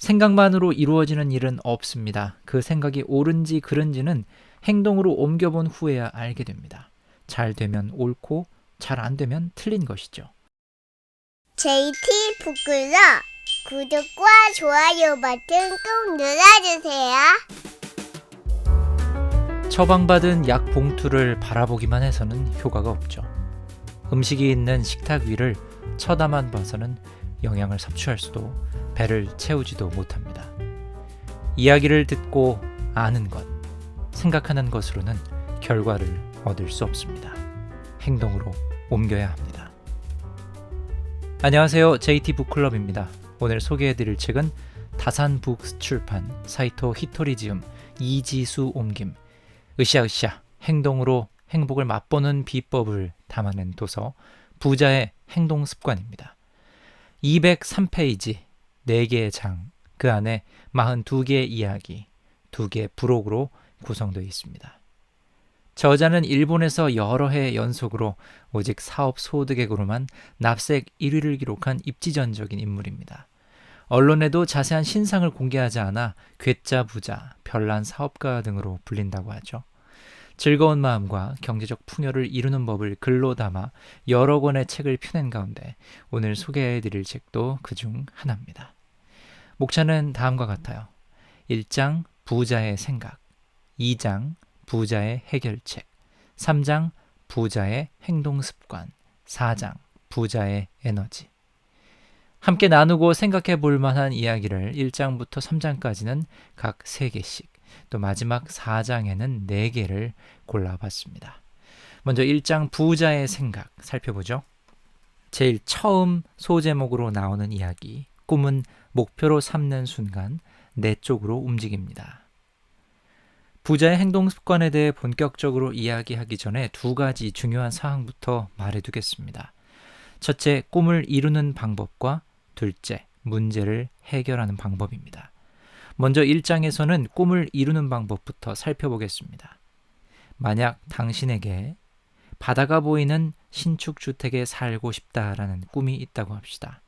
생각만으로 이루어지는 일은 없습니다. 그 생각이 옳은지 그른지는 행동으로 옮겨본 후에야 알게 됩니다. 잘 되면 옳고 잘 안 되면 틀린 것이죠. JT 북클럽 구독과 좋아요 버튼 꼭 눌러주세요. 처방받은 약 봉투를 바라보기만 해서는 효과가 없죠. 음식이 있는 식탁 위를 쳐다만 봐서는 영양을 섭취할 수도 배를 채우지도 못합니다. 이야기를 듣고 아는 것, 생각하는 것으로는 결과를 얻을 수 없습니다. 행동으로 옮겨야 합니다. 안녕하세요. JT 북클럽입니다. 오늘 소개해드릴 책은 다산북스 출판, 사이토 히토리 지음, 이지수 옮김, 으쌰으쌰 행동으로 행복을 맛보는 비법을 담아낸 도서 부자의 행동습관입니다. 203페이지, 4개의 장, 그 안에 42개의 이야기, 2개의 부록으로 구성되어 있습니다. 저자는 일본에서 여러 해 연속으로 오직 사업 소득액으로만 납세액 1위를 기록한 입지전적인 인물입니다. 언론에도 자세한 신상을 공개하지 않아 괴짜 부자, 별난 사업가 등으로 불린다고 하죠. 즐거운 마음과 경제적 풍요를 이루는 법을 글로 담아 여러 권의 책을 펴낸 가운데 오늘 소개해드릴 책도 그중 하나입니다. 목차는 다음과 같아요. 1장 부자의 생각, 2장 부자의 해결책, 3장 부자의 행동습관, 4장 부자의 에너지. 함께 나누고 생각해 볼 만한 이야기를 1장부터 3장까지는 각 3개씩, 또 마지막 4장에는 4개를 골라봤습니다. 먼저 1장 부자의 생각 살펴보죠. 제일 처음 소제목으로 나오는 이야기, 꿈은 목표로 삼는 순간 내 쪽으로 움직입니다. 부자의 행동습관에 대해 본격적으로 이야기하기 전에 2가지 중요한 사항부터 말해두겠습니다. 첫째, 꿈을 이루는 방법과 둘째, 문제를 해결하는 방법입니다. 먼저 1장에서는 꿈을 이루는 방법부터 살펴보겠습니다. 만약 당신에게 바다가 보이는 신축주택에 살고 싶다라는 꿈이 있다고 합시다.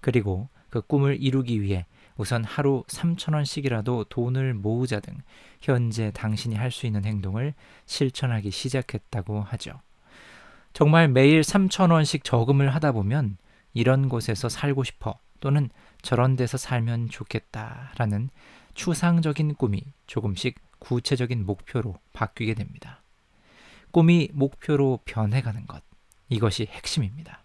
그리고 그 꿈을 이루기 위해 우선 하루 3,000원씩이라도 돈을 모으자 등 현재 당신이 할 수 있는 행동을 실천하기 시작했다고 하죠. 정말 매일 3,000원씩 저금을 하다 보면 이런 곳에서 살고 싶어 또는 저런 데서 살면 좋겠다라는 추상적인 꿈이 조금씩 구체적인 목표로 바뀌게 됩니다. 꿈이 목표로 변해가는 것, 이것이 핵심입니다.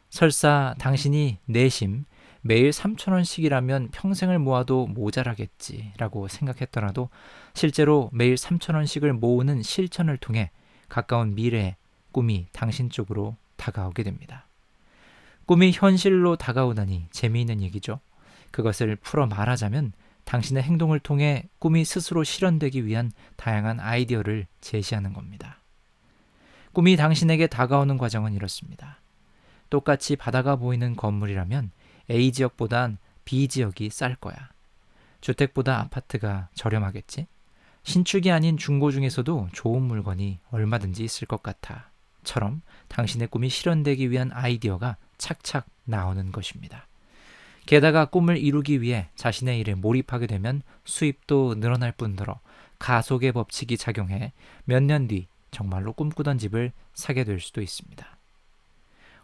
설사 당신이 내심 매일 3,000원씩이라면 평생을 모아도 모자라겠지라고 생각했더라도 실제로 매일 3,000원씩을 모으는 실천을 통해 가까운 미래에 꿈이 당신 쪽으로 다가오게 됩니다. 꿈이 현실로 다가오다니 재미있는 얘기죠. 그것을 풀어 말하자면 당신의 행동을 통해 꿈이 스스로 실현되기 위한 다양한 아이디어를 제시하는 겁니다. 꿈이 당신에게 다가오는 과정은 이렇습니다. 똑같이 바다가 보이는 건물이라면 A지역보단 B지역이 쌀 거야. 주택보다 아파트가 저렴하겠지? 신축이 아닌 중고 중에서도 좋은 물건이 얼마든지 있을 것 같아. 처럼 당신의 꿈이 실현되기 위한 아이디어가 착착 나오는 것입니다. 게다가 꿈을 이루기 위해 자신의 일에 몰입하게 되면 수입도 늘어날 뿐더러 가속의 법칙이 작용해 몇 년 뒤 정말로 꿈꾸던 집을 사게 될 수도 있습니다.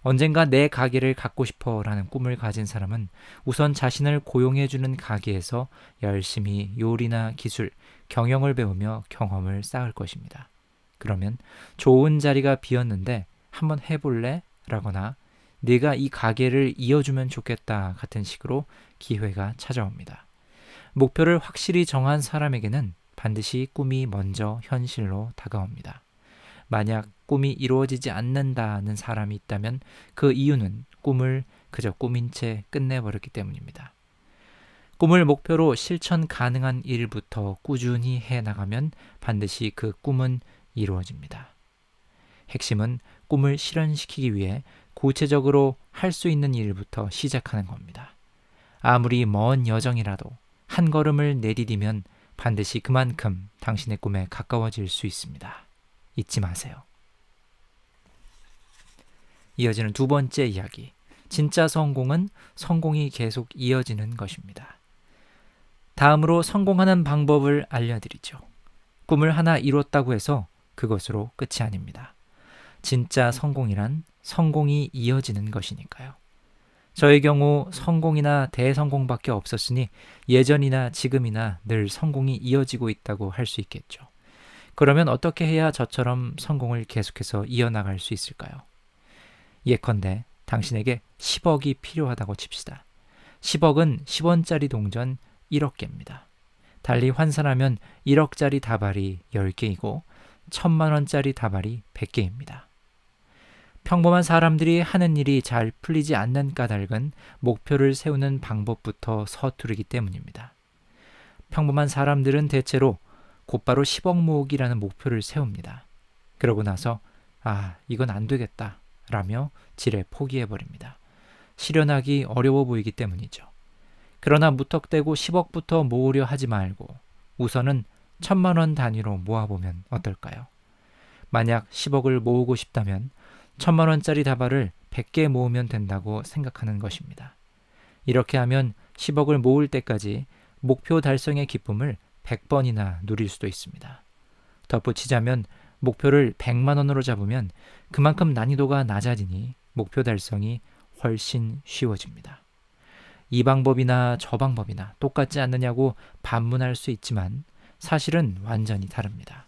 언젠가 내 가게를 갖고 싶어라는 꿈을 가진 사람은 우선 자신을 고용해주는 가게에서 열심히 요리나 기술, 경영을 배우며 경험을 쌓을 것입니다. 그러면 좋은 자리가 비었는데 한번 해볼래? 라거나 네가 이 가게를 이어주면 좋겠다 같은 식으로 기회가 찾아옵니다. 목표를 확실히 정한 사람에게는 반드시 꿈이 먼저 현실로 다가옵니다. 만약 꿈이 이루어지지 않는다는 사람이 있다면 그 이유는 꿈을 그저 꿈인 채 끝내버렸기 때문입니다. 꿈을 목표로 실천 가능한 일부터 꾸준히 해나가면 반드시 그 꿈은 이루어집니다. 핵심은 꿈을 실현시키기 위해 구체적으로 할 수 있는 일부터 시작하는 겁니다. 아무리 먼 여정이라도 한 걸음을 내디디면 반드시 그만큼 당신의 꿈에 가까워질 수 있습니다. 잊지 마세요. 이어지는 2번째 이야기. 진짜 성공은 성공이 계속 이어지는 것입니다. 다음으로 성공하는 방법을 알려드리죠. 꿈을 하나 이뤘다고 해서 그것으로 끝이 아닙니다. 진짜 성공이란 성공이 이어지는 것이니까요. 저의 경우 성공이나 대성공밖에 없었으니 예전이나 지금이나 늘 성공이 이어지고 있다고 할 수 있겠죠. 그러면 어떻게 해야 저처럼 성공을 계속해서 이어나갈 수 있을까요? 예컨대 당신에게 10억이 필요하다고 칩시다. 10억은 10원짜리 동전 1억 개입니다. 달리 환산하면 1억짜리 다발이 10개이고 1000만 원짜리 다발이 100개입니다. 평범한 사람들이 하는 일이 잘 풀리지 않는 까닭은 목표를 세우는 방법부터 서투르기 때문입니다. 평범한 사람들은 대체로 곧바로 10억 모으기라는 목표를 세웁니다. 그러고 나서 이건 안 되겠다 라며 지레 포기해버립니다. 실현하기 어려워 보이기 때문이죠. 그러나 무턱대고 10억부터 모으려 하지 말고 우선은 1000만 원 단위로 모아보면 어떨까요? 만약 10억을 모으고 싶다면 1000만 원짜리 다발을 100개 모으면 된다고 생각하는 것입니다. 이렇게 하면 10억을 모을 때까지 목표 달성의 기쁨을 100번이나 누릴 수도 있습니다. 덧붙이자면 목표를 100만 원으로 잡으면 그만큼 난이도가 낮아지니 목표 달성이 훨씬 쉬워집니다. 이 방법이나 저 방법이나 똑같지 않느냐고 반문할 수 있지만 사실은 완전히 다릅니다.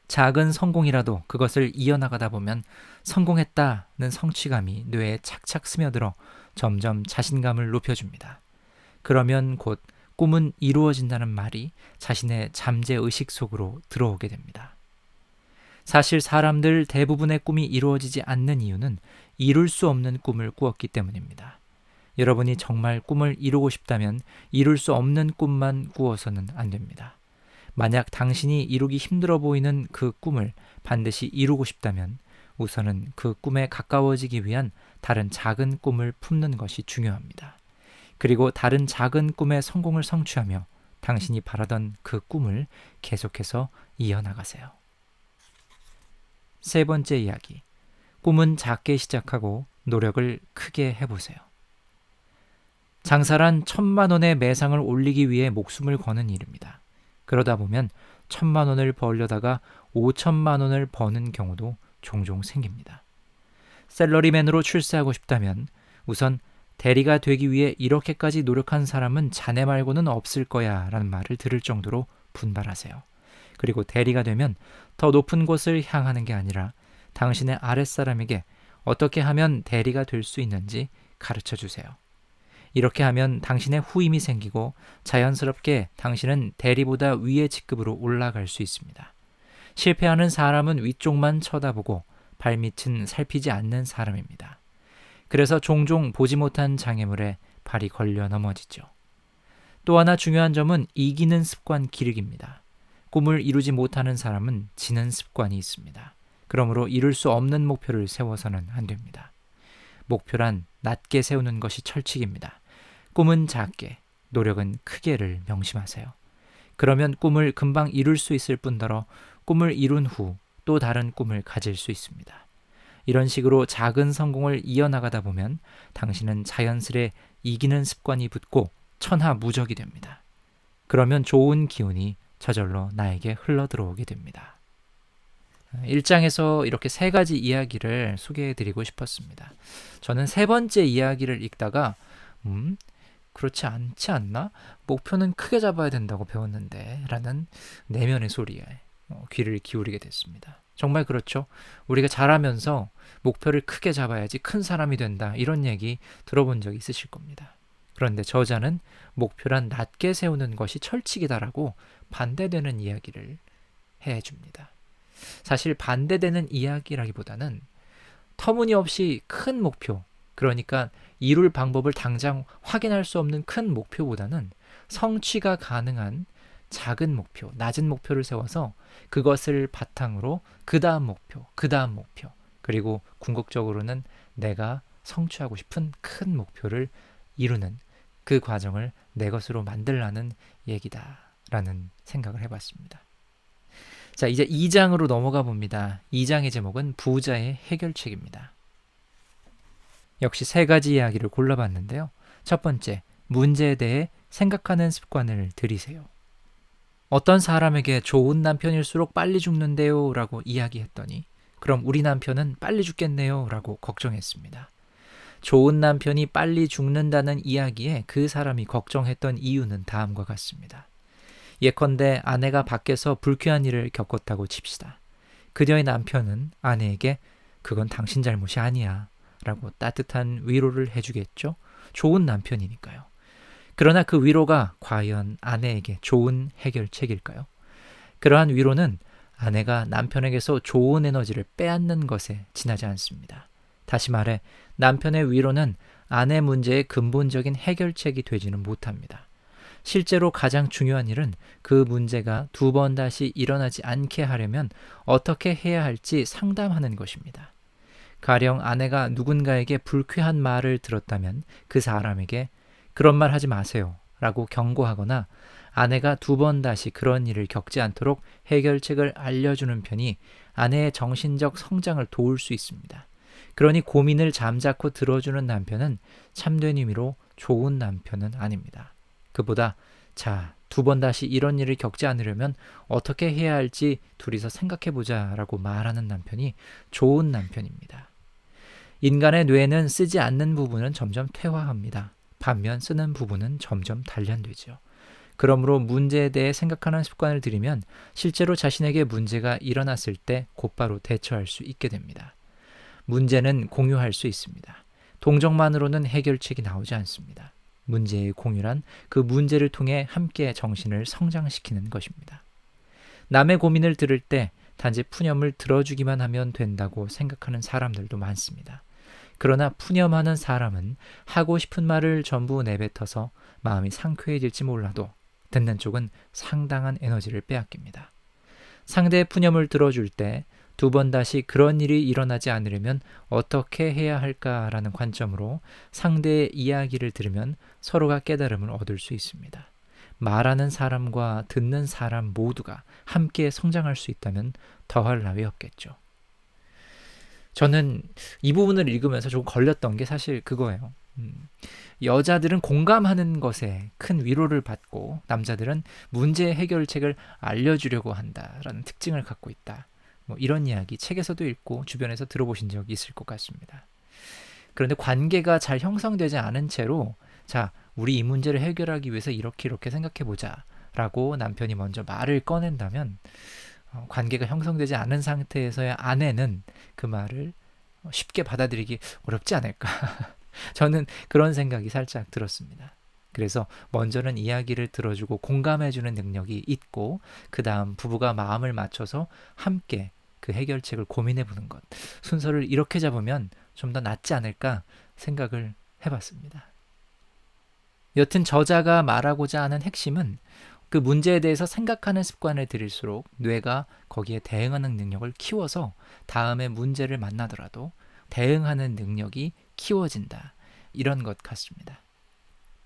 작은 성공이라도 그것을 이어나가다 보면 성공했다는 성취감이 뇌에 착착 스며들어 점점 자신감을 높여줍니다. 그러면 곧 꿈은 이루어진다는 말이 자신의 잠재의식 속으로 들어오게 됩니다. 사실 사람들 대부분의 꿈이 이루어지지 않는 이유는 이룰 수 없는 꿈을 꾸었기 때문입니다. 여러분이 정말 꿈을 이루고 싶다면 이룰 수 없는 꿈만 꾸어서는 안 됩니다. 만약 당신이 이루기 힘들어 보이는 그 꿈을 반드시 이루고 싶다면 우선은 그 꿈에 가까워지기 위한 다른 작은 꿈을 품는 것이 중요합니다. 그리고 다른 작은 꿈의 성공을 성취하며 당신이 바라던 그 꿈을 계속해서 이어나가세요. 세 번째 이야기. 꿈은 작게 시작하고 노력을 크게 해보세요. 장사란 1000만 원의 매상을 올리기 위해 목숨을 거는 일입니다. 그러다 보면 1000만 원을 벌려다가 5천만 원을 버는 경우도 종종 생깁니다. 샐러리맨으로 출세하고 싶다면 우선 대리가 되기 위해 이렇게까지 노력한 사람은 자네 말고는 없을 거야 라는 말을 들을 정도로 분발하세요. 그리고 대리가 되면 더 높은 곳을 향하는 게 아니라 당신의 아랫사람에게 어떻게 하면 대리가 될 수 있는지 가르쳐 주세요. 이렇게 하면 당신의 후임이 생기고 자연스럽게 당신은 대리보다 위의 직급으로 올라갈 수 있습니다. 실패하는 사람은 위쪽만 쳐다보고 발밑은 살피지 않는 사람입니다. 그래서 종종 보지 못한 장애물에 발이 걸려 넘어지죠. 또 하나 중요한 점은 이기는 습관 기르기입니다. 꿈을 이루지 못하는 사람은 지는 습관이 있습니다. 그러므로 이룰 수 없는 목표를 세워서는 안 됩니다. 목표란 낮게 세우는 것이 철칙입니다. 꿈은 작게, 노력은 크게를 명심하세요. 그러면 꿈을 금방 이룰 수 있을 뿐더러 꿈을 이룬 후 또 다른 꿈을 가질 수 있습니다. 이런 식으로 작은 성공을 이어나가다 보면 당신은 자연스레 이기는 습관이 붙고 천하무적이 됩니다. 그러면 좋은 기운이 저절로 나에게 흘러들어오게 됩니다. 1장에서 이렇게 세 가지 이야기를 소개해드리고 싶었습니다. 저는 세 번째 이야기를 읽다가 그렇지 않지 않나? 목표는 크게 잡아야 된다고 배웠는데 라는 내면의 소리에 귀를 기울이게 됐습니다. 정말 그렇죠. 우리가 자라면서 목표를 크게 잡아야지 큰 사람이 된다 이런 얘기 들어본 적 있으실 겁니다. 그런데 저자는 목표란 낮게 세우는 것이 철칙이다라고 반대되는 이야기를 해줍니다. 사실 반대되는 이야기라기보다는 터무니없이 큰 목표, 그러니까 이룰 방법을 당장 확인할 수 없는 큰 목표보다는 성취가 가능한 작은 목표, 낮은 목표를 세워서 그것을 바탕으로 그 다음 목표, 그리고 궁극적으로는 내가 성취하고 싶은 큰 목표를 이루는 그 과정을 내 것으로 만들라는 얘기다라는 생각을 해봤습니다. 자, 이제 2장으로 넘어가 봅니다. 2장의 제목은 부자의 해결책입니다. 역시 세 가지 이야기를 골라봤는데요. 첫 번째, 문제에 대해 생각하는 습관을 들이세요. 어떤 사람에게 좋은 남편일수록 빨리 죽는데요 라고 이야기했더니 그럼 우리 남편은 빨리 죽겠네요 라고 걱정했습니다. 좋은 남편이 빨리 죽는다는 이야기에 그 사람이 걱정했던 이유는 다음과 같습니다. 예컨대 아내가 밖에서 불쾌한 일을 겪었다고 칩시다. 그녀의 남편은 아내에게 그건 당신 잘못이 아니야 라고 따뜻한 위로를 해주겠죠. 좋은 남편이니까요. 그러나 그 위로가 과연 아내에게 좋은 해결책일까요? 그러한 위로는 아내가 남편에게서 좋은 에너지를 빼앗는 것에 지나지 않습니다. 다시 말해 남편의 위로는 아내 문제의 근본적인 해결책이 되지는 못합니다. 실제로 가장 중요한 일은 그 문제가 두 번 다시 일어나지 않게 하려면 어떻게 해야 할지 상담하는 것입니다. 가령 아내가 누군가에게 불쾌한 말을 들었다면 그 사람에게 그런 말 하지 마세요 라고 경고하거나 아내가 두 번 다시 그런 일을 겪지 않도록 해결책을 알려주는 편이 아내의 정신적 성장을 도울 수 있습니다. 그러니 고민을 잠자코 들어주는 남편은 참된 의미로 좋은 남편은 아닙니다. 그보다 자, 두 번 다시 이런 일을 겪지 않으려면 어떻게 해야 할지 둘이서 생각해보자 라고 말하는 남편이 좋은 남편입니다. 인간의 뇌는 쓰지 않는 부분은 점점 퇴화합니다. 반면 쓰는 부분은 점점 단련되죠. 그러므로 문제에 대해 생각하는 습관을 들이면 실제로 자신에게 문제가 일어났을 때 곧바로 대처할 수 있게 됩니다. 문제는 공유할 수 있습니다. 동정만으로는 해결책이 나오지 않습니다. 문제의 공유란 그 문제를 통해 함께 정신을 성장시키는 것입니다. 남의 고민을 들을 때 단지 푸념을 들어주기만 하면 된다고 생각하는 사람들도 많습니다. 그러나 푸념하는 사람은 하고 싶은 말을 전부 내뱉어서 마음이 상쾌해질지 몰라도 듣는 쪽은 상당한 에너지를 빼앗깁니다. 상대의 푸념을 들어줄 때 두 번 다시 그런 일이 일어나지 않으려면 어떻게 해야 할까라는 관점으로 상대의 이야기를 들으면 서로가 깨달음을 얻을 수 있습니다. 말하는 사람과 듣는 사람 모두가 함께 성장할 수 있다면 더할 나위 없겠죠. 저는 이 부분을 읽으면서 조금 걸렸던 게 사실 그거예요. 여자들은 공감하는 것에 큰 위로를 받고 남자들은 문제 해결책을 알려주려고 한다라는 특징을 갖고 있다. 뭐 이런 이야기 책에서도 읽고 주변에서 들어보신 적이 있을 것 같습니다. 그런데 관계가 잘 형성되지 않은 채로 자, 우리 이 문제를 해결하기 위해서 이렇게 생각해보자 라고 남편이 먼저 말을 꺼낸다면 관계가 형성되지 않은 상태에서의 아내는 그 말을 쉽게 받아들이기 어렵지 않을까. 저는 그런 생각이 살짝 들었습니다. 그래서 먼저는 이야기를 들어주고 공감해주는 능력이 있고 그 다음 부부가 마음을 맞춰서 함께 그 해결책을 고민해보는 것. 순서를 이렇게 잡으면 좀 더 낫지 않을까 생각을 해봤습니다. 여튼 저자가 말하고자 하는 핵심은 그 문제에 대해서 생각하는 습관을 들일수록 뇌가 거기에 대응하는 능력을 키워서 다음에 문제를 만나더라도 대응하는 능력이 키워진다. 이런 것 같습니다.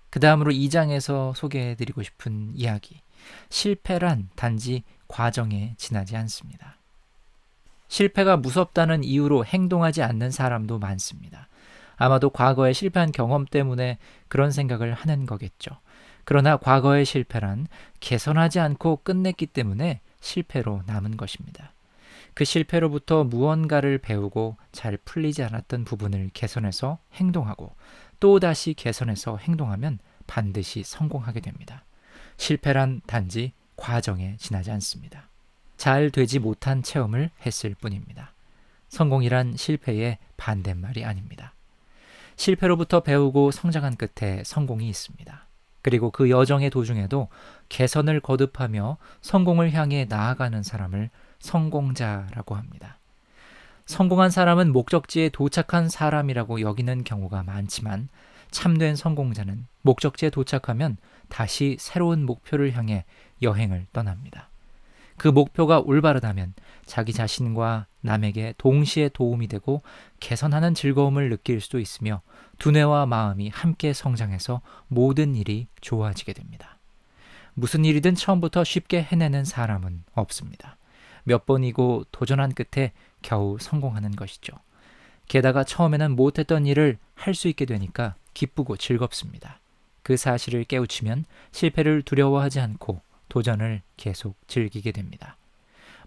그 다음으로 2장에서 소개해드리고 싶은 이야기. 실패란 단지 과정에 지나지 않습니다. 실패가 무섭다는 이유로 행동하지 않는 사람도 많습니다. 아마도 과거에 실패한 경험 때문에 그런 생각을 하는 거겠죠. 그러나 과거의 실패란 개선하지 않고 끝냈기 때문에 실패로 남은 것입니다. 그 실패로부터 무언가를 배우고 잘 풀리지 않았던 부분을 개선해서 행동하고 또다시 개선해서 행동하면 반드시 성공하게 됩니다. 실패란 단지 과정에 지나지 않습니다. 잘 되지 못한 체험을 했을 뿐입니다. 성공이란 실패의 반대말이 아닙니다. 실패로부터 배우고 성장한 끝에 성공이 있습니다. 그리고 그 여정의 도중에도 개선을 거듭하며 성공을 향해 나아가는 사람을 성공자라고 합니다. 성공한 사람은 목적지에 도착한 사람이라고 여기는 경우가 많지만 참된 성공자는 목적지에 도착하면 다시 새로운 목표를 향해 여행을 떠납니다. 그 목표가 올바르다면 자기 자신과 남에게 동시에 도움이 되고 개선하는 즐거움을 느낄 수도 있으며 두뇌와 마음이 함께 성장해서 모든 일이 좋아지게 됩니다. 무슨 일이든 처음부터 쉽게 해내는 사람은 없습니다. 몇 번이고 도전한 끝에 겨우 성공하는 것이죠. 게다가 처음에는 못했던 일을 할 수 있게 되니까 기쁘고 즐겁습니다. 그 사실을 깨우치면 실패를 두려워하지 않고 도전을 계속 즐기게 됩니다.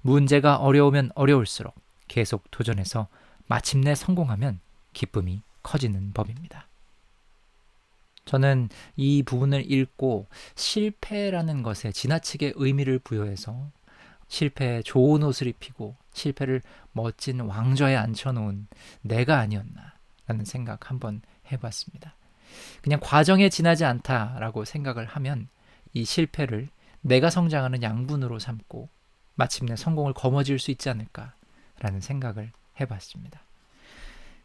문제가 어려우면 어려울수록 계속 도전해서 마침내 성공하면 기쁨이 커지는 법입니다. 저는 이 부분을 읽고 실패라는 것에 지나치게 의미를 부여해서 실패에 좋은 옷을 입히고 실패를 멋진 왕좌에 앉혀놓은 내가 아니었나 라는 생각 한번 해봤습니다. 그냥 과정에 지나지 않다라고 생각을 하면 이 실패를 내가 성장하는 양분으로 삼고 마침내 성공을 거머쥘 수 있지 않을까라는 생각을 해봤습니다.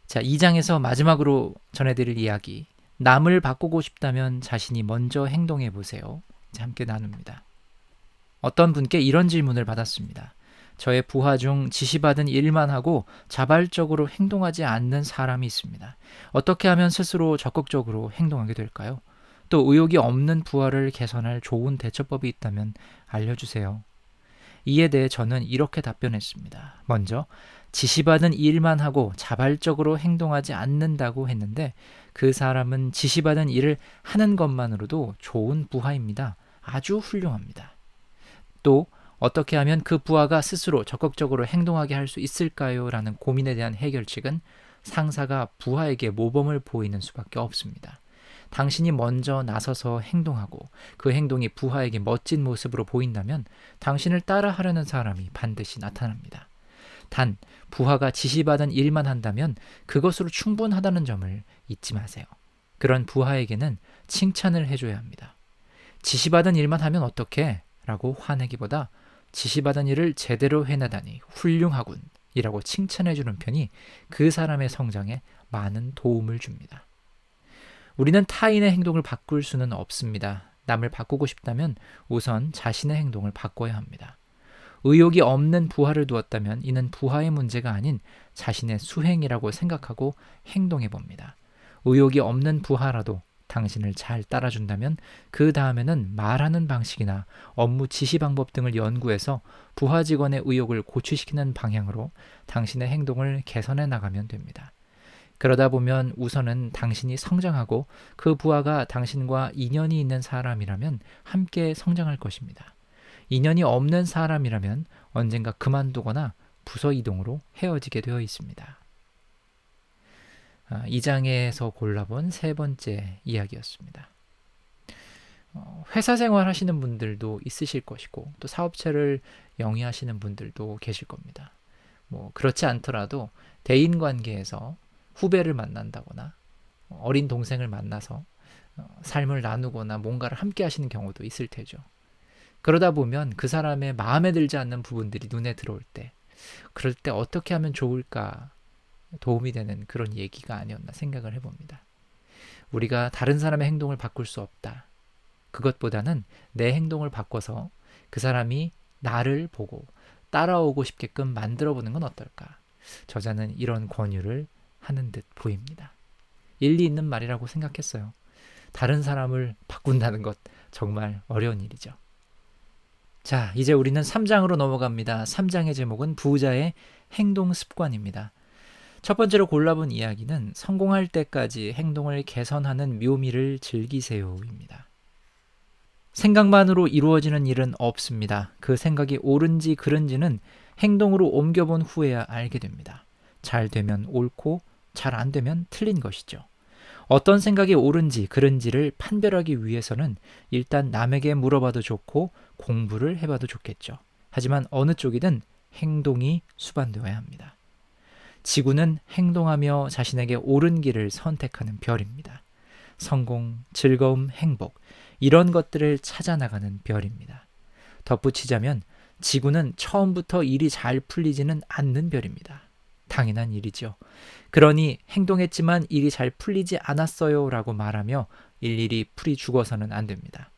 자, 2장에서 마지막으로 전해드릴 이야기, 남을 바꾸고 싶다면 자신이 먼저 행동해 보세요. 함께 나눕니다. 어떤 분께 이런 질문을 받았습니다. 저의 부하 중 지시받은 일만 하고 자발적으로 행동하지 않는 사람이 있습니다. 어떻게 하면 스스로 적극적으로 행동하게 될까요? 또 의욕이 없는 부하를 개선할 좋은 대처법이 있다면 알려주세요. 이에 대해 저는 이렇게 답변했습니다. 먼저 지시받은 일만 하고 자발적으로 행동하지 않는다고 했는데 그 사람은 지시받은 일을 하는 것만으로도 좋은 부하입니다. 아주 훌륭합니다. 또 어떻게 하면 그 부하가 스스로 적극적으로 행동하게 할 수 있을까요? 라는 고민에 대한 해결책은 상사가 부하에게 모범을 보이는 수밖에 없습니다. 당신이 먼저 나서서 행동하고 그 행동이 부하에게 멋진 모습으로 보인다면 당신을 따라하려는 사람이 반드시 나타납니다. 단, 부하가 지시받은 일만 한다면 그것으로 충분하다는 점을 잊지 마세요. 그런 부하에게는 칭찬을 해줘야 합니다. 지시받은 일만 하면 어떡해? 라고 화내기보다 지시받은 일을 제대로 해내다니 훌륭하군 이라고 칭찬해주는 편이 그 사람의 성장에 많은 도움을 줍니다. 우리는 타인의 행동을 바꿀 수는 없습니다. 남을 바꾸고 싶다면 우선 자신의 행동을 바꿔야 합니다. 의욕이 없는 부하를 두었다면 이는 부하의 문제가 아닌 자신의 수행이라고 생각하고 행동해 봅니다. 의욕이 없는 부하라도 당신을 잘 따라준다면 그 다음에는 말하는 방식이나 업무 지시 방법 등을 연구해서 부하 직원의 의욕을 고취시키는 방향으로 당신의 행동을 개선해 나가면 됩니다. 그러다 보면 우선은 당신이 성장하고 그 부하가 당신과 인연이 있는 사람이라면 함께 성장할 것입니다. 인연이 없는 사람이라면 언젠가 그만두거나 부서 이동으로 헤어지게 되어 있습니다. 2장에서 골라본 세 번째 이야기였습니다. 회사 생활 하시는 분들도 있으실 것이고 또 사업체를 영위하시는 분들도 계실 겁니다. 그렇지 않더라도 대인관계에서 후배를 만난다거나 어린 동생을 만나서 삶을 나누거나 뭔가를 함께 하시는 경우도 있을 테죠. 그러다 보면 그 사람의 마음에 들지 않는 부분들이 눈에 들어올 때 그럴 때 어떻게 하면 좋을까 도움이 되는 그런 얘기가 아니었나 생각을 해봅니다. 우리가 다른 사람의 행동을 바꿀 수 없다. 그것보다는 내 행동을 바꿔서 그 사람이 나를 보고 따라오고 싶게끔 만들어보는 건 어떨까? 저자는 이런 권유를 하는 듯 보입니다. 일리 있는 말이라고 생각했어요. 다른 사람을 바꾼다는 것 정말 어려운 일이죠. 자, 이제 우리는 3장으로 넘어갑니다. 3장의 제목은 부자의 행동 습관입니다. 첫 번째로 골라본 이야기는 성공할 때까지 행동을 개선하는 묘미를 즐기세요입니다. 생각만으로 이루어지는 일은 없습니다. 그 생각이 옳은지 그른지는 행동으로 옮겨본 후에야 알게 됩니다. 잘 되면 옳고 잘 안 되면 틀린 것이죠. 어떤 생각이 옳은지 그른지를 판별하기 위해서는 일단 남에게 물어봐도 좋고 공부를 해봐도 좋겠죠. 하지만 어느 쪽이든 행동이 수반되어야 합니다. 지구는 행동하며 자신에게 옳은 길을 선택하는 별입니다. 성공, 즐거움, 행복 이런 것들을 찾아 나가는 별입니다. 덧붙이자면 지구는 처음부터 일이 잘 풀리지는 않는 별입니다. 당연한 일이죠. 그러니 행동했지만 일이 잘 풀리지 않았어요 라고 말하며 일일이 풀이 죽어서는 안 됩니다.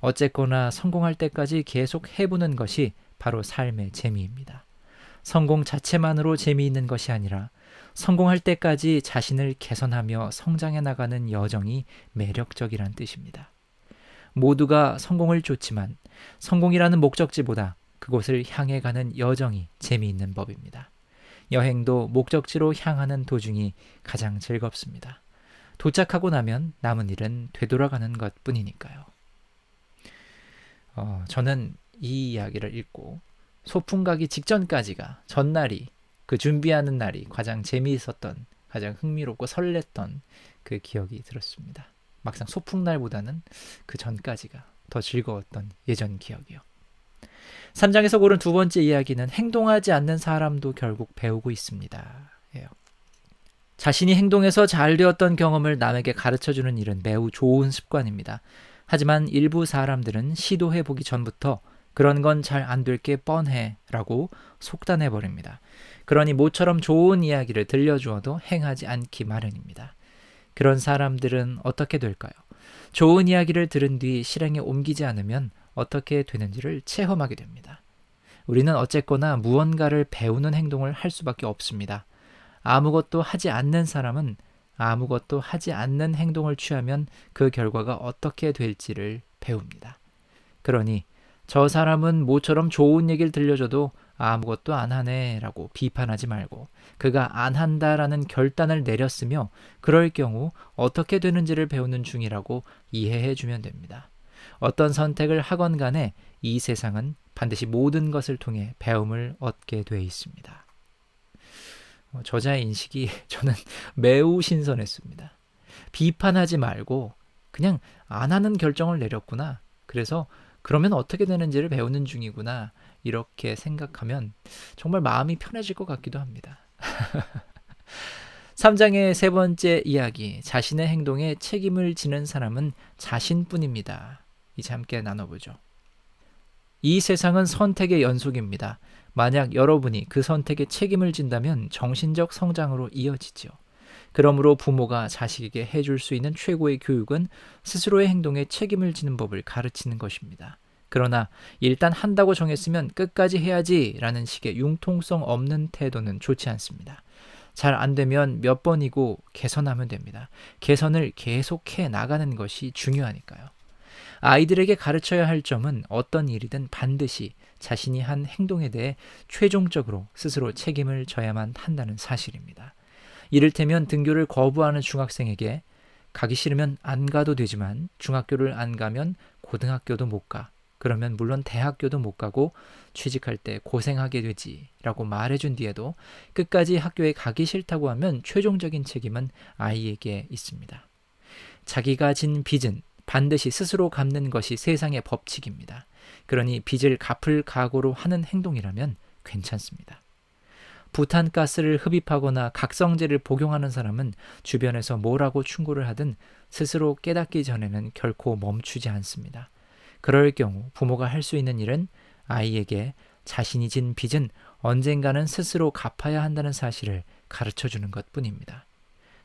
어쨌거나 성공할 때까지 계속 해보는 것이 바로 삶의 재미입니다. 성공 자체만으로 재미있는 것이 아니라 성공할 때까지 자신을 개선하며 성장해 나가는 여정이 매력적이란 뜻입니다. 모두가 성공을 쫓지만 성공이라는 목적지보다 그곳을 향해 가는 여정이 재미있는 법입니다. 여행도 목적지로 향하는 도중이 가장 즐겁습니다. 도착하고 나면 남은 일은 되돌아가는 것뿐이니까요. 저는 이 이야기를 읽고 소풍 가기 직전까지가 전날이 그 준비하는 날이 가장 재미있었던, 가장 흥미롭고 설렜던 그 기억이 들었습니다. 막상 소풍 날보다는 그 전까지가 더 즐거웠던 예전 기억이요. 3장에서 고른 두 번째 이야기는 행동하지 않는 사람도 결국 배우고 있습니다. 예요. 자신이 행동해서 잘 되었던 경험을 남에게 가르쳐주는 일은 매우 좋은 습관입니다. 하지만 일부 사람들은 시도해보기 전부터 그런 건 잘 안 될 게 뻔해 라고 속단해버립니다. 그러니 모처럼 좋은 이야기를 들려주어도 행하지 않기 마련입니다. 그런 사람들은 어떻게 될까요? 좋은 이야기를 들은 뒤 실행에 옮기지 않으면 어떻게 되는지를 체험하게 됩니다. 우리는 어쨌거나 무언가를 배우는 행동을 할 수밖에 없습니다. 아무것도 하지 않는 사람은 아무것도 하지 않는 행동을 취하면 그 결과가 어떻게 될지를 배웁니다. 그러니 저 사람은 모처럼 좋은 얘기를 들려줘도 아무것도 안 하네 라고 비판하지 말고 그가 안 한다라는 결단을 내렸으며 그럴 경우 어떻게 되는지를 배우는 중이라고 이해해 주면 됩니다. 어떤 선택을 하건 간에 이 세상은 반드시 모든 것을 통해 배움을 얻게 돼 있습니다. 저자의 인식이 저는 매우 신선했습니다. 비판하지 말고 그냥 안 하는 결정을 내렸구나. 그래서 그러면 어떻게 되는지를 배우는 중이구나. 이렇게 생각하면 정말 마음이 편해질 것 같기도 합니다. 3장의 세 번째 이야기, 자신의 행동에 책임을 지는 사람은 자신뿐입니다. 이제 함께 나눠보죠. 이 세상은 선택의 연속입니다. 만약 여러분이 그 선택에 책임을 진다면 정신적 성장으로 이어지죠. 그러므로 부모가 자식에게 해줄 수 있는 최고의 교육은 스스로의 행동에 책임을 지는 법을 가르치는 것입니다. 그러나 일단 한다고 정했으면 끝까지 해야지 라는 식의 융통성 없는 태도는 좋지 않습니다. 잘 안 되면 몇 번이고 개선하면 됩니다. 개선을 계속해 나가는 것이 중요하니까요. 아이들에게 가르쳐야 할 점은 어떤 일이든 반드시 자신이 한 행동에 대해 최종적으로 스스로 책임을 져야만 한다는 사실입니다. 이를테면 등교를 거부하는 중학생에게 가기 싫으면 안 가도 되지만 중학교를 안 가면 고등학교도 못 가. 그러면 물론 대학교도 못 가고 취직할 때 고생하게 되지 라고 말해준 뒤에도 끝까지 학교에 가기 싫다고 하면 최종적인 책임은 아이에게 있습니다. 자기가 진 빚은 반드시 스스로 갚는 것이 세상의 법칙입니다. 그러니 빚을 갚을 각오로 하는 행동이라면 괜찮습니다. 부탄가스를 흡입하거나 각성제를 복용하는 사람은 주변에서 뭐라고 충고를 하든 스스로 깨닫기 전에는 결코 멈추지 않습니다. 그럴 경우 부모가 할 수 있는 일은 아이에게 자신이 진 빚은 언젠가는 스스로 갚아야 한다는 사실을 가르쳐주는 것뿐입니다.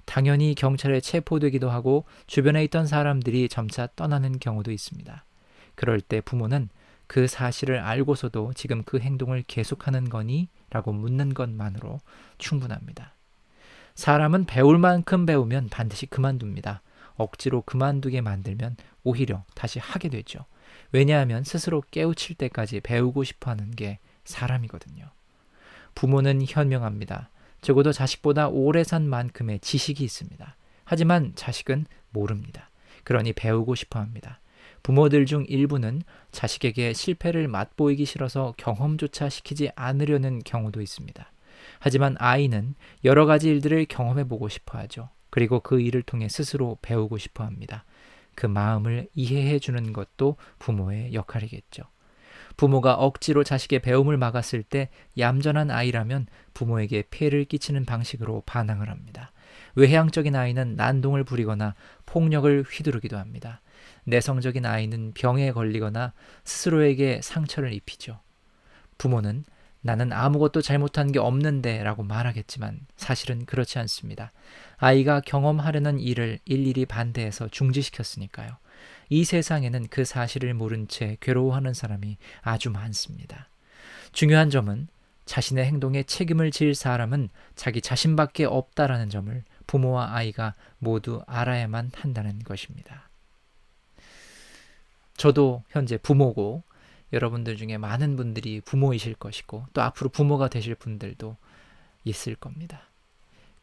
당연히 경찰에 체포되기도 하고 주변에 있던 사람들이 점차 떠나는 경우도 있습니다. 그럴 때 부모는 그 사실을 알고서도 지금 그 행동을 계속하는 거니? 라고 묻는 것만으로 충분합니다. 사람은 배울 만큼 배우면 반드시 그만둡니다. 억지로 그만두게 만들면 오히려 다시 하게 되죠. 왜냐하면 스스로 깨우칠 때까지 배우고 싶어하는 게 사람이거든요. 부모는 현명합니다. 적어도 자식보다 오래 산 만큼의 지식이 있습니다. 하지만 자식은 모릅니다. 그러니 배우고 싶어합니다. 부모들 중 일부는 자식에게 실패를 맛보이기 싫어서 경험조차 시키지 않으려는 경우도 있습니다. 하지만 아이는 여러 가지 일들을 경험해보고 싶어하죠. 그리고 그 일을 통해 스스로 배우고 싶어합니다. 그 마음을 이해해주는 것도 부모의 역할이겠죠. 부모가 억지로 자식의 배움을 막았을 때 얌전한 아이라면 부모에게 폐를 끼치는 방식으로 반항을 합니다. 외향적인 아이는 난동을 부리거나 폭력을 휘두르기도 합니다. 내성적인 아이는 병에 걸리거나 스스로에게 상처를 입히죠. 부모는 나는 아무것도 잘못한 게 없는데 라고 말하겠지만 사실은 그렇지 않습니다. 아이가 경험하려는 일을 일일이 반대해서 중지시켰으니까요. 이 세상에는 그 사실을 모른 채 괴로워하는 사람이 아주 많습니다. 중요한 점은 자신의 행동에 책임을 질 사람은 자기 자신밖에 없다라는 점을 부모와 아이가 모두 알아야만 한다는 것입니다. 저도 현재 부모고 여러분들 중에 많은 분들이 부모이실 것이고 또 앞으로 부모가 되실 분들도 있을 겁니다.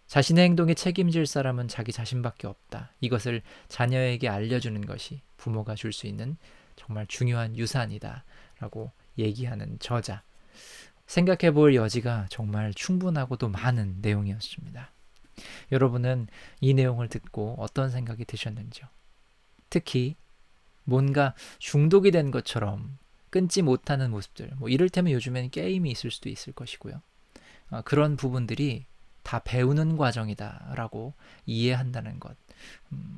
자신의 행동에 책임질 사람은 자기 자신밖에 없다. 이것을 자녀에게 알려주는 것이 부모가 줄 수 있는 정말 중요한 유산이다 라고 얘기하는 저자. 생각해 볼 여지가 정말 충분하고도 많은 내용이었습니다. 여러분은 이 내용을 듣고 어떤 생각이 드셨는지요? 특히 뭔가 중독이 된 것처럼 끊지 못하는 모습들, 이를테면 요즘에는 게임이 있을 수도 있을 것이고요. 그런 부분들이 다 배우는 과정이다라고 이해한다는 것,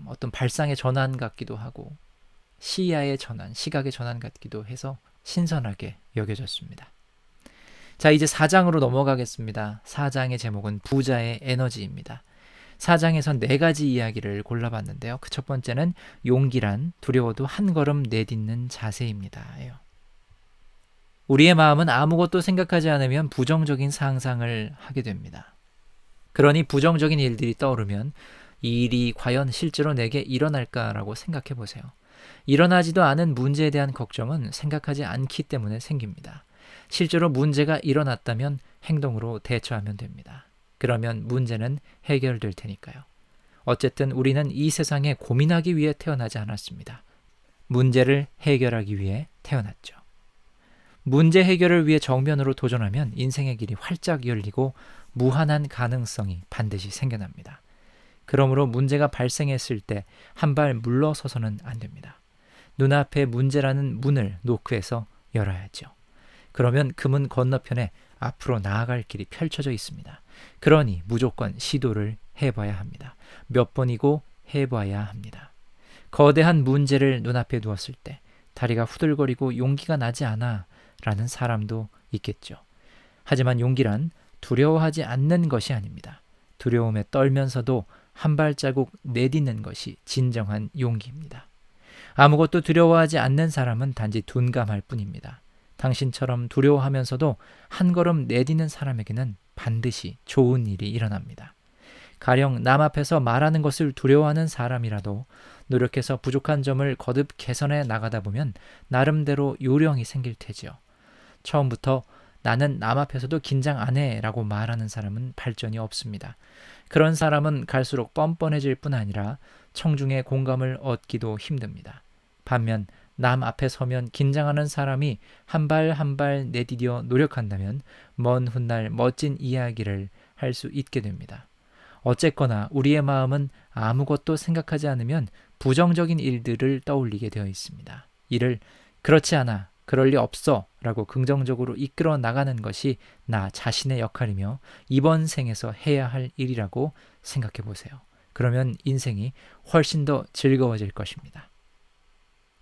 어떤 발상의 전환 같기도 하고 시야의 전환, 시각의 전환 같기도 해서 신선하게 여겨졌습니다. 자, 이제 4장으로 넘어가겠습니다. 4장의 제목은 부자의 에너지입니다. 4장에선 4가지 이야기를 골라봤는데요. 그 첫 번째는 용기란 두려워도 한 걸음 내딛는 자세입니다. 우리의 마음은 아무것도 생각하지 않으면 부정적인 상상을 하게 됩니다. 그러니 부정적인 일들이 떠오르면 이 일이 과연 실제로 내게 일어날까라고 생각해 보세요. 일어나지도 않은 문제에 대한 걱정은 생각하지 않기 때문에 생깁니다. 실제로 문제가 일어났다면 행동으로 대처하면 됩니다. 그러면 문제는 해결될 테니까요. 어쨌든 우리는 이 세상에 고민하기 위해 태어나지 않았습니다. 문제를 해결하기 위해 태어났죠. 문제 해결을 위해 정면으로 도전하면 인생의 길이 활짝 열리고 무한한 가능성이 반드시 생겨납니다. 그러므로 문제가 발생했을 때 한 발 물러서서는 안 됩니다. 눈앞에 문제라는 문을 노크해서 열어야죠. 그러면 그 문 건너편에 앞으로 나아갈 길이 펼쳐져 있습니다. 그러니 무조건 시도를 해봐야 합니다. 몇 번이고 해봐야 합니다. 거대한 문제를 눈앞에 두었을 때 다리가 후들거리고 용기가 나지 않아 라는 사람도 있겠죠. 하지만 용기란 두려워하지 않는 것이 아닙니다. 두려움에 떨면서도 한 발자국 내딛는 것이 진정한 용기입니다. 아무것도 두려워하지 않는 사람은 단지 둔감할 뿐입니다. 당신처럼 두려워하면서도 한 걸음 내딛는 사람에게는 반드시 좋은 일이 일어납니다. 가령 남 앞에서 말하는 것을 두려워하는 사람이라도 노력해서 부족한 점을 거듭 개선해 나가다 보면 나름대로 요령이 생길 테지요. 처음부터 나는 남 앞에서도 긴장 안 해 라고 말하는 사람은 발전이 없습니다. 그런 사람은 갈수록 뻔뻔해질 뿐 아니라 청중의 공감을 얻기도 힘듭니다. 반면 남 앞에 서면 긴장하는 사람이 한 발 한 발 내디뎌 노력한다면 먼 훗날 멋진 이야기를 할 수 있게 됩니다. 어쨌거나 우리의 마음은 아무것도 생각하지 않으면 부정적인 일들을 떠올리게 되어 있습니다. 이를 그렇지 않아, 그럴 리 없어 라고 긍정적으로 이끌어 나가는 것이 나 자신의 역할이며 이번 생에서 해야 할 일이라고 생각해 보세요. 그러면 인생이 훨씬 더 즐거워질 것입니다.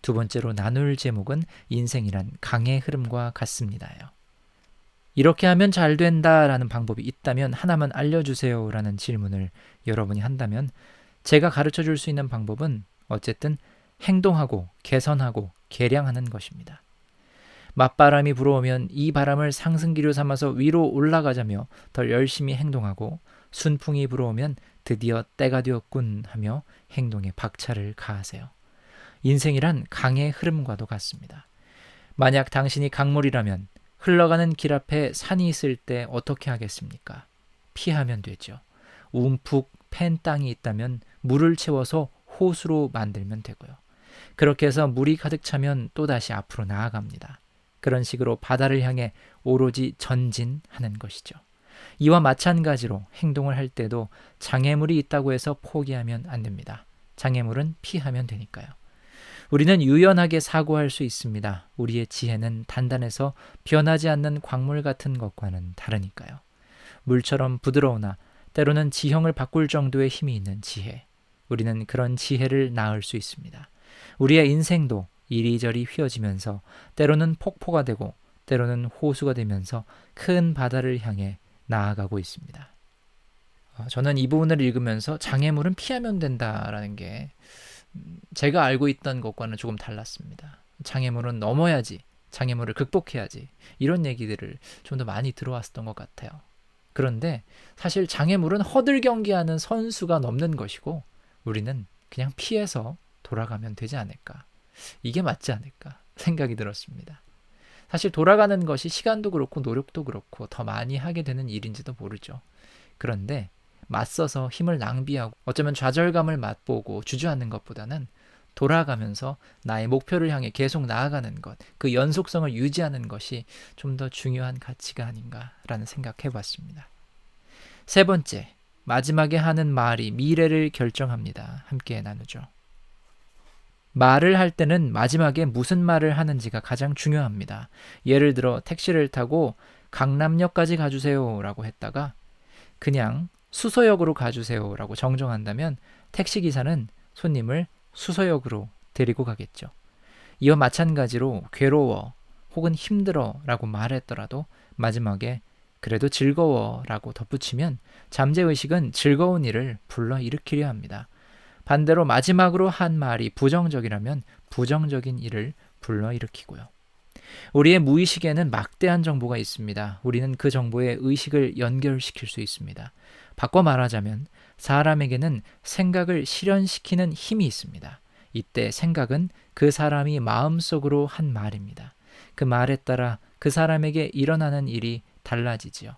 두 번째로 나눌 제목은 인생이란 강의 흐름과 같습니다요. 이렇게 하면 잘 된다라는 방법이 있다면 하나만 알려주세요 라는 질문을 여러분이 한다면 제가 가르쳐 줄 수 있는 방법은 어쨌든 행동하고 개선하고 개량하는 것입니다. 맞바람이 불어오면 이 바람을 상승기로 삼아서 위로 올라가자며 더 열심히 행동하고 순풍이 불어오면 드디어 때가 되었군 하며 행동에 박차를 가하세요. 인생이란 강의 흐름과도 같습니다. 만약 당신이 강물이라면 흘러가는 길 앞에 산이 있을 때 어떻게 하겠습니까? 피하면 되죠. 움푹 팬 땅이 있다면 물을 채워서 호수로 만들면 되고요. 그렇게 해서 물이 가득 차면 또다시 앞으로 나아갑니다. 그런 식으로 바다를 향해 오로지 전진하는 것이죠. 이와 마찬가지로 행동을 할 때도 장애물이 있다고 해서 포기하면 안 됩니다. 장애물은 피하면 되니까요. 우리는 유연하게 사고할 수 있습니다. 우리의 지혜는 단단해서 변하지 않는 광물 같은 것과는 다르니까요. 물처럼 부드러우나 때로는 지형을 바꿀 정도의 힘이 있는 지혜. 우리는 그런 지혜를 낳을 수 있습니다. 우리의 인생도 이리저리 휘어지면서 때로는 폭포가 되고 때로는 호수가 되면서 큰 바다를 향해 나아가고 있습니다. 저는 이 부분을 읽으면서 장애물은 피하면 된다라는 게 제가 알고 있던 것과는 조금 달랐습니다. 장애물은 넘어야지, 장애물을 극복해야지 이런 얘기들을 좀 더 많이 들어왔었던 것 같아요. 그런데 사실 장애물은 허들 경기하는 선수가 넘는 것이고 우리는 그냥 피해서 돌아가면 되지 않을까. 이게 맞지 않을까 생각이 들었습니다. 사실 돌아가는 것이 시간도 그렇고 노력도 그렇고 더 많이 하게 되는 일인지도 모르죠. 그런데 맞서서 힘을 낭비하고 어쩌면 좌절감을 맛보고 주저하는 것보다는 돌아가면서 나의 목표를 향해 계속 나아가는 것, 그 연속성을 유지하는 것이 좀 더 중요한 가치가 아닌가라는 생각해 봤습니다. 세 번째, 마지막에 하는 말이 미래를 결정합니다. 함께 나누죠. 말을 할 때는 마지막에 무슨 말을 하는지가 가장 중요합니다. 예를 들어 택시를 타고 강남역까지 가주세요 라고 했다가 그냥 수서역으로 가주세요 라고 정정한다면 택시기사는 손님을 수서역으로 데리고 가겠죠. 이와 마찬가지로 괴로워 혹은 힘들어 라고 말했더라도 마지막에 그래도 즐거워 라고 덧붙이면 잠재의식은 즐거운 일을 불러일으키려 합니다. 반대로 마지막으로 한 말이 부정적이라면 부정적인 일을 불러일으키고요. 우리의 무의식에는 막대한 정보가 있습니다. 우리는 그 정보에 의식을 연결시킬 수 있습니다. 바꿔 말하자면 사람에게는 생각을 실현시키는 힘이 있습니다. 이때 생각은 그 사람이 마음속으로 한 말입니다. 그 말에 따라 그 사람에게 일어나는 일이 달라지지요.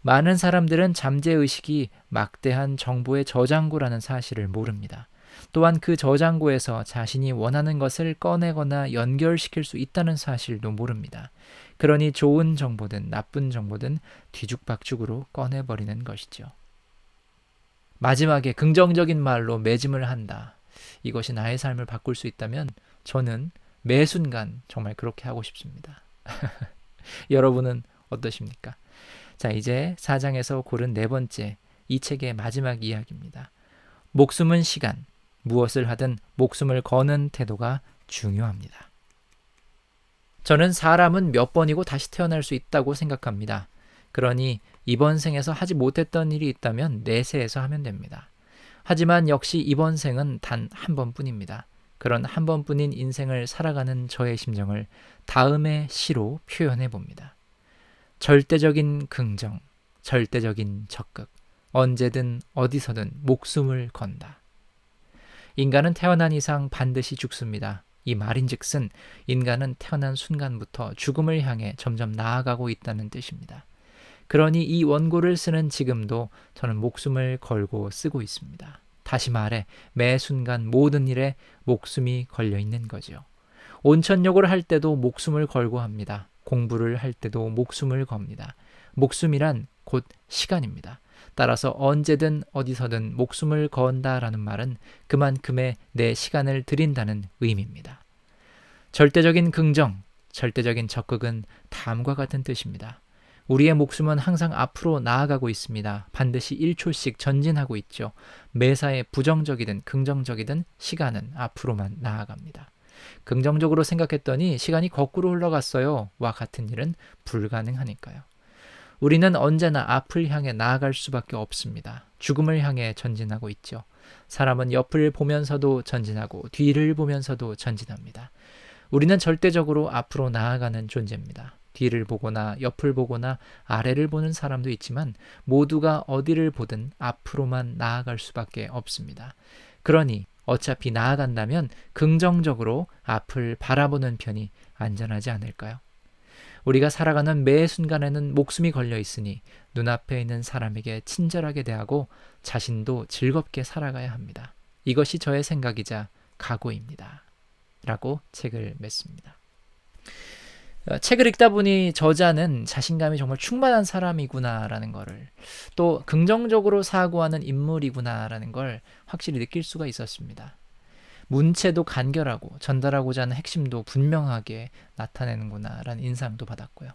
많은 사람들은 잠재의식이 막대한 정보의 저장고라는 사실을 모릅니다. 또한 그 저장고에서 자신이 원하는 것을 꺼내거나 연결시킬 수 있다는 사실도 모릅니다. 그러니 좋은 정보든 나쁜 정보든 뒤죽박죽으로 꺼내버리는 것이죠. 마지막에 긍정적인 말로 매짐을 한다. 이것이 나의 삶을 바꿀 수 있다면 저는 매 순간 정말 그렇게 하고 싶습니다. 여러분은 어떠십니까? 자, 이제 4장에서 고른 네 번째, 이 책의 마지막 이야기입니다. 목숨은 시간, 무엇을 하든 목숨을 거는 태도가 중요합니다. 저는 사람은 몇 번이고 다시 태어날 수 있다고 생각합니다. 그러니 이번 생에서 하지 못했던 일이 있다면 내세에서 하면 됩니다. 하지만 역시 이번 생은 단 한 번뿐입니다. 그런 한 번뿐인 인생을 살아가는 저의 심정을 다음의 시로 표현해 봅니다. 절대적인 긍정, 절대적인 적극, 언제든 어디서든 목숨을 건다. 인간은 태어난 이상 반드시 죽습니다. 이 말인즉슨 인간은 태어난 순간부터 죽음을 향해 점점 나아가고 있다는 뜻입니다. 그러니 이 원고를 쓰는 지금도 저는 목숨을 걸고 쓰고 있습니다. 다시 말해 매 순간 모든 일에 목숨이 걸려 있는 거죠. 온천욕을 할 때도 목숨을 걸고 합니다. 공부를 할 때도 목숨을 겁니다. 목숨이란 곧 시간입니다. 따라서 언제든 어디서든 목숨을 건다라는 말은 그만큼의 내 시간을 드린다는 의미입니다. 절대적인 긍정, 절대적인 적극은 다음과 같은 뜻입니다. 우리의 목숨은 항상 앞으로 나아가고 있습니다. 반드시 1초씩 전진하고 있죠. 매사에 부정적이든 긍정적이든 시간은 앞으로만 나아갑니다. 긍정적으로 생각했더니 시간이 거꾸로 흘러갔어요. 와 같은 일은 불가능하니까요. 우리는 언제나 앞을 향해 나아갈 수밖에 없습니다. 죽음을 향해 전진하고 있죠. 사람은 옆을 보면서도 전진하고 뒤를 보면서도 전진합니다. 우리는 절대적으로 앞으로 나아가는 존재입니다. 뒤를 보거나 옆을 보거나 아래를 보는 사람도 있지만 모두가 어디를 보든 앞으로만 나아갈 수밖에 없습니다. 그러니 어차피 나아간다면 긍정적으로 앞을 바라보는 편이 안전하지 않을까요? 우리가 살아가는 매 순간에는 목숨이 걸려 있으니 눈앞에 있는 사람에게 친절하게 대하고 자신도 즐겁게 살아가야 합니다. 이것이 저의 생각이자 각오입니다. 라고 책을 맺습니다. 책을 읽다 보니 저자는 자신감이 정말 충만한 사람이구나라는 거를, 또 긍정적으로 사고하는 인물이구나라는 걸 확실히 느낄 수가 있었습니다. 문체도 간결하고 전달하고자 하는 핵심도 분명하게 나타내는구나라는 인상도 받았고요.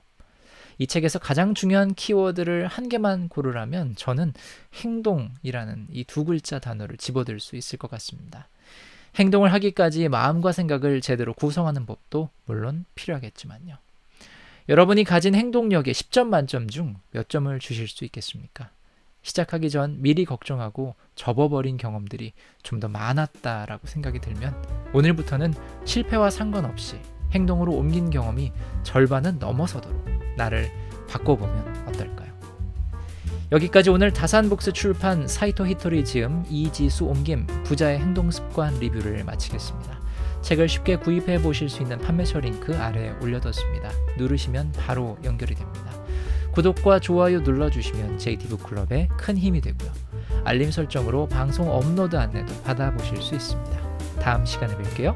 이 책에서 가장 중요한 키워드를 한 개만 고르라면 저는 행동이라는 이 두 글자 단어를 집어들 수 있을 것 같습니다. 행동을 하기까지 마음과 생각을 제대로 구성하는 법도 물론 필요하겠지만요. 여러분이 가진 행동력에 10점 만점 중 몇 점을 주실 수 있겠습니까? 시작하기 전 미리 걱정하고 접어버린 경험들이 좀 더 많았다라고 생각이 들면 오늘부터는 실패와 상관없이 행동으로 옮긴 경험이 절반은 넘어서도록 나를 바꿔보면 어떨까요? 여기까지 오늘 다산북스 출판 사이토 히토리 지음 이지수 옮김 부자의 행동습관 리뷰를 마치겠습니다. 책을 쉽게 구입해 보실 수 있는 판매처 링크 아래에 올려뒀습니다. 누르시면 바로 연결이 됩니다. 구독과 좋아요 눌러주시면 JT북클럽에 큰 힘이 되고요. 알림 설정으로 방송 업로드 안내도 받아보실 수 있습니다. 다음 시간에 뵐게요.